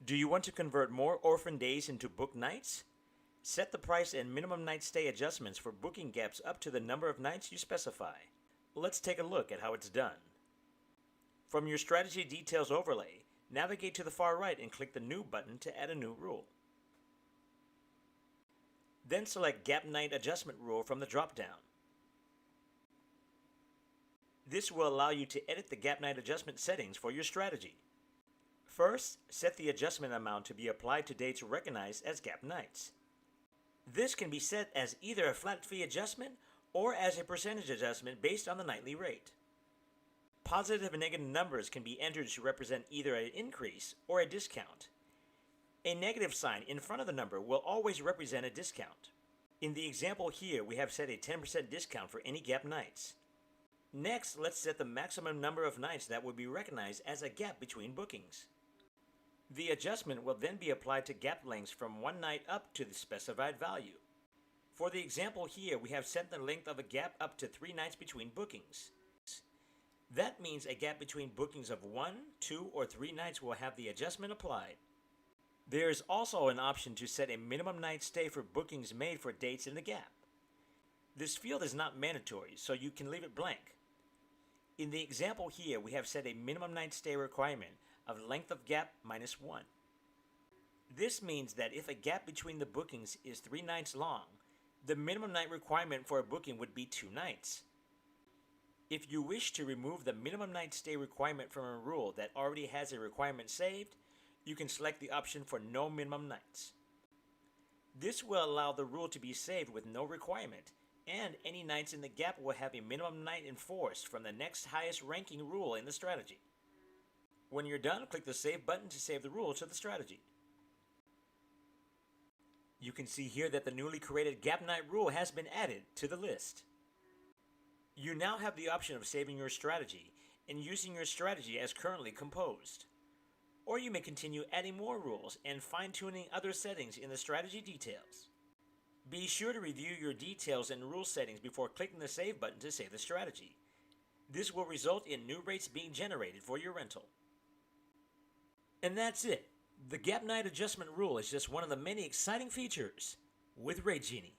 Do you want to convert more orphan days into book nights? Set the price and minimum night stay adjustments for booking gaps up to the number of nights you specify. Let's take a look at how it's done. From your strategy details overlay, navigate to the far right and click the New button to add a new rule. Then select Gap Night Adjustment Rule from the drop-down. This will allow you to edit the Gap Night adjustment settings for your strategy. First, set the adjustment amount to be applied to dates recognized as gap nights. This can be set as either a flat fee adjustment or as a percentage adjustment based on the nightly rate. Positive and negative numbers can be entered to represent either an increase or a discount. A negative sign in front of the number will always represent a discount. In the example here, we have set a 10% discount for any gap nights. Next, let's set the maximum number of nights that would be recognized as a gap between bookings. The adjustment will then be applied to gap lengths from one night up to the specified value. For the example here, we have set the length of a gap up to 3 nights between bookings. That means a gap between bookings of 1, 2, or 3 nights will have the adjustment applied. There is also an option to set a minimum night stay for bookings made for dates in the gap. This field is not mandatory, so you can leave it blank. In the example here, we have set a minimum night stay requirement of length of gap minus 1. This means that if a gap between the bookings is 3 nights long, the minimum night requirement for a booking would be 2 nights. If you wish to remove the minimum night stay requirement from a rule that already has a requirement saved, you can select the option for no minimum nights. This will allow the rule to be saved with no requirement, and any nights in the gap will have a minimum night enforced from the next highest ranking rule in the strategy. When you're done, click the Save button to save the rule to the strategy. You can see here that the newly created Gap Night rule has been added to the list. You now have the option of saving your strategy and using your strategy as currently composed. Or you may continue adding more rules and fine-tuning other settings in the strategy details. Be sure to review your details and rule settings before clicking the Save button to save the strategy. This will result in new rates being generated for your rental. And that's it. The Gap Night Adjustment Rule is just one of the many exciting features with Rate Genie.